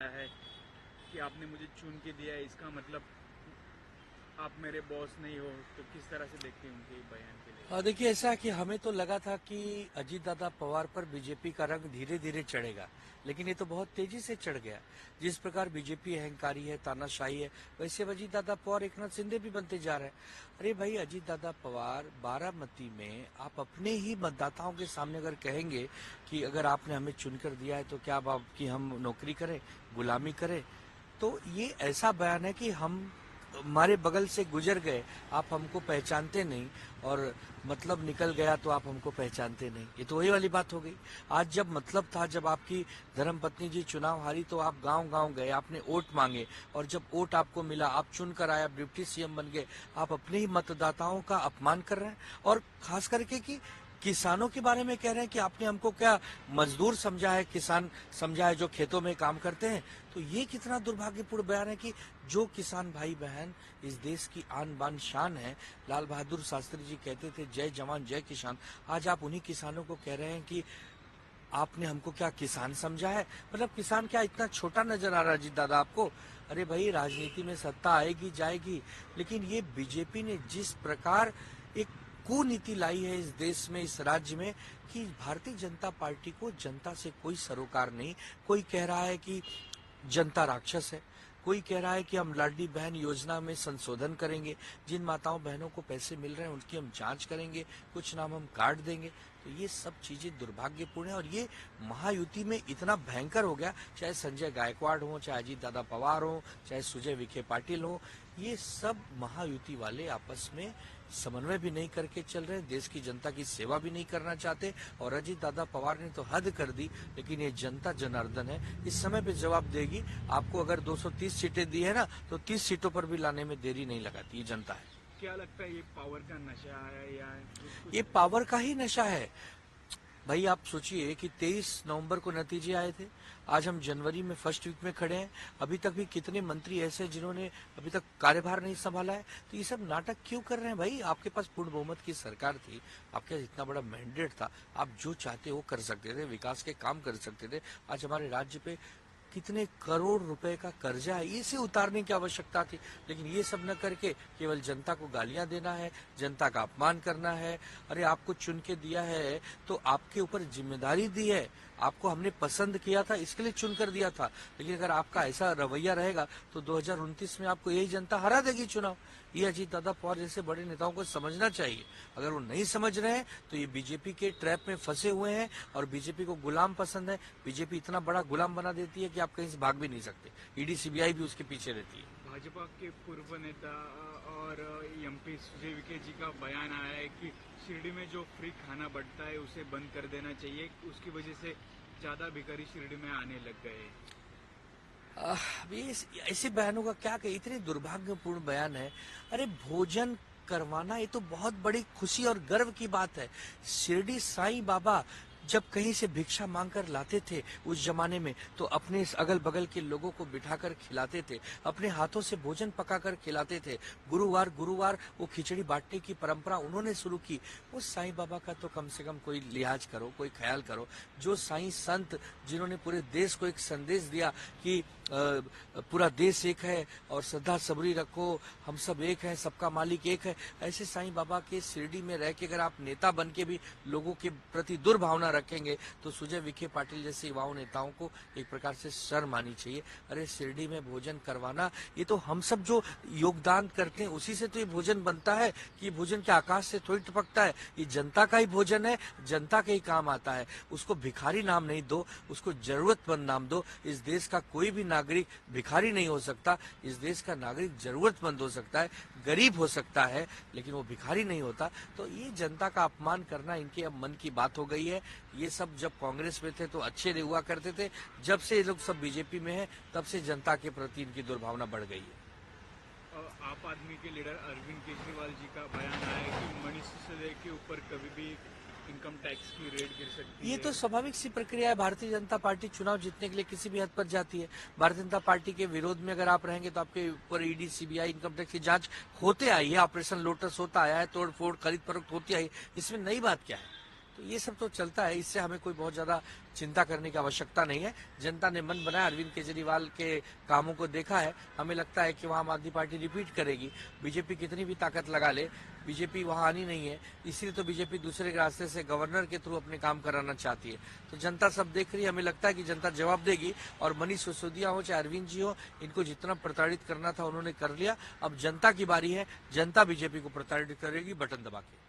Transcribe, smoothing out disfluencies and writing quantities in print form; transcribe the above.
है कि आपने मुझे चुन के दिया है, इसका मतलब आप मेरे बॉस नहीं हो। तो किस तरह से देखते हैं उनके बयान के लिए? देखिए, ऐसा है कि हमें तो लगा था कि अजीत दादा पवार पर बीजेपी का रंग धीरे धीरे चढ़ेगा, लेकिन ये तो बहुत तेजी से चढ़ गया। जिस प्रकार बीजेपी अहंकारी है, तानाशाही है, वैसे अब अजीत दादा पवार एकनाथ शिंदे भी बनते जा रहे हैं। अरे भाई, अजीत दादा पवार बारामती में आप अपने ही मतदाताओं के सामने अगर कहेंगे कि अगर आपने हमें चुनकर दिया है तो क्या अब आपकी हम नौकरी करें, गुलामी करें, तो ये ऐसा बयान है कि हम हमारे बगल से गुजर गए, आप हमको पहचानते नहीं, और मतलब निकल गया तो आप हमको पहचानते नहीं। ये तो वही वाली बात हो गई। आज जब मतलब था, जब आपकी धर्मपत्नी जी चुनाव हारी तो आप गांव गांव गए, आपने वोट मांगे, और जब वोट आपको मिला, आप चुनकर आए, आप डिप्टी सीएम बन गए। आप अपने ही मतदाताओं का अपमान कर रहे हैं, और खास करके कि किसानों के बारे में कह रहे हैं कि आपने हमको क्या मजदूर समझा है, किसान समझा है जो खेतों में काम करते हैं। तो ये कितना दुर्भाग्यपूर्ण बयान है कि जो किसान भाई बहन इस देश की आन बान शान है। लाल बहादुर शास्त्री जी कहते थे जय जवान जय किसान। आज आप उन्हीं किसानों को कह रहे हैं कि आपने हमको क्या किसान समझा है। मतलब किसान क्या इतना छोटा नजर आ रहा है जी दादा आपको? अरे भाई, राजनीति में सत्ता आएगी जाएगी, लेकिन ये बीजेपी ने जिस प्रकार एक कुनीति लाई है इस देश में, इस राज्य में, कि भारतीय जनता पार्टी को जनता से कोई सरोकार नहीं। कोई कह रहा है कि जनता राक्षस है, कोई कह रहा है कि हम लाडली बहन योजना में संशोधन करेंगे, जिन माताओं बहनों को पैसे मिल रहे हैं उनकी हम जांच करेंगे, कुछ नाम हम काट देंगे। तो ये सब चीजें दुर्भाग्यपूर्ण है, और ये महायुति में इतना भयंकर हो गया। चाहे संजय गायकवाड़ हो, चाहे अजीत दादा पवार हो, चाहे सुजय विखे पाटिल हो, ये सब महायुति वाले आपस में समन्वय भी नहीं करके चल रहे, देश की जनता की सेवा भी नहीं करना चाहते। और अजीत दादा पवार ने तो हद कर दी। लेकिन ये जनता जनार्दन है, इस समय पे जवाब देगी। आपको अगर 230 सीटें दी है ना, तो 30 सीटों पर भी लाने में देरी नहीं लगाती, ये जनता है। क्या लगता है, ये पावर का नशा है या ये कुछ? पावर का ही नशा है। भाई, आप सोचिए कि 23 नवंबर को नतीजे आए थे, आज हम जनवरी में फर्स्ट वीक में खड़े हैं। अभी तक भी कितने मंत्री ऐसे हैं जिन्होंने अभी तक कार्यभार नहीं संभाला है। तो ये सब नाटक क्यों कर रहे हैं भाई? आपके पास पूर्ण बहुमत की सरकार थी, आपके पास इतना बड़ा मैंडेट था, आप जो चाहते वो कर सकते थे, विकास के काम कर सकते थे। आज हमारे राज्य पे कितने करोड़ रुपए का कर्जा है, इसे उतारने की आवश्यकता थी। लेकिन ये सब न करके केवल जनता को गालियां देना है, जनता का अपमान करना है। अरे, आपको चुन के दिया है तो आपके ऊपर जिम्मेदारी दी है, आपको हमने पसंद किया था इसके लिए चुन कर दिया था। लेकिन अगर आपका ऐसा रवैया रहेगा तो 2029 में आपको यही जनता हरा देगी चुनाव। ये अजीत दादा पवार जैसे बड़े नेताओं को समझना चाहिए। अगर वो नहीं समझ रहे हैं तो ये बीजेपी के ट्रैप में फंसे हुए हैं, और बीजेपी को गुलाम पसंद है। बीजेपी इतना बड़ा गुलाम बना देती है कि आप कहीं से भाग भी नहीं सकते। ईडी सीबीआई भी उसके पीछे रहती है। भाजपा के पूर्व नेता और एमपी सुजय विखे जी का बयान आया है कि शिरडी में जो फ्री खाना बंटता है उसे बंद कर देना चाहिए, उसकी वजह से ज्यादा भिखारी शिरडी में आने लग गए। अभी ऐसे बयानों का क्या कहे, इतने दुर्भाग्यपूर्ण बयान है। अरे, भोजन करवाना ये तो बहुत बड़ी खुशी और गर्व की बात है। शिरडी साईं बाबा जब कहीं से भिक्षा मांगकर लाते थे उस जमाने में, तो अपने अगल बगल के लोगों को बिठाकर खिलाते थे, अपने हाथों से भोजन पकाकर खिलाते थे। गुरुवार गुरुवार वो खिचड़ी बांटने की परंपरा उन्होंने शुरू की। उस साईं बाबा का तो कम से कम कोई लिहाज करो, कोई ख्याल करो। जो साईं संत जिन्होंने पूरे देश को एक संदेश दिया कि पूरा देश एक है और श्रद्धा सबरी रखो, हम सब एक हैं, सबका मालिक एक है। ऐसे साईं बाबा के शिरडी में रह के अगर आप नेता बन के भी लोगों के प्रति दुर्भावना रखेंगे तो सुजय विखे पाटिल जैसे युवाओं नेताओं को एक प्रकार से शर्म आनी चाहिए। अरे, शिरडी में भोजन करवाना, ये तो हम सब जो योगदान करते हैं उसी से तो ये भोजन बनता है, कि ये भोजन के आकाश से थोड़ी टपकता है। ये जनता का ही भोजन है, जनता के ही काम आता है। उसको भिखारी नाम नहीं दो, उसको जरूरतमंद नाम दो। इस देश का कोई भी नागरिक भिखारी नहीं हो सकता। इस देश का नागरिक जरूरतमंद हो सकता है, गरीब हो सकता है, लेकिन वो भिखारी नहीं होता। तो ये जनता का अपमान करना इनके अब मन की बात हो गई है। ये सब जब कांग्रेस में थे तो अच्छे हुआ करते थे, जब से ये लोग सब बीजेपी में है तब से जनता के प्रति इनकी दुर्भावना बढ़ गई है। आप आदमी के लीडर अरविंद केजरीवाल जी का बयान आया है कि मनीष सिसोदिया के ऊपर कभी भी इनकम टैक्स की रेट गिर सकती ये है। तो स्वाभाविक सी प्रक्रिया है। भारतीय जनता पार्टी चुनाव जीतने के लिए किसी भी हद पर जाती है। भारतीय जनता पार्टी के विरोध में अगर आप रहेंगे तो आपके ऊपर ईडी सीबीआई इनकम टैक्स की जांच होते आई है, ऑपरेशन लोटस होता आया है, तोड़ फोड़ खरीद फरोख्त होती आई, इसमें नई बात क्या है? तो ये सब तो चलता है, इससे हमें कोई बहुत ज्यादा चिंता करने की आवश्यकता नहीं है। जनता ने मन बनाया, अरविंद केजरीवाल के कामों को देखा है, हमें लगता है कि वहाँ आम आदमी पार्टी रिपीट करेगी। बीजेपी कितनी भी ताकत लगा ले, बीजेपी वहां आनी नहीं है, इसलिए तो बीजेपी दूसरे रास्ते से गवर्नर के थ्रू अपने काम कराना चाहती है। तो जनता सब देख रही है, हमें लगता है कि जनता जवाब देगी। और मनीष सिसोदिया हो चाहे अरविंद जी हो, इनको जितना प्रताड़ित करना था उन्होंने कर लिया। अब जनता की बारी है, जनता बीजेपी को प्रताड़ित करेगी बटन दबा के।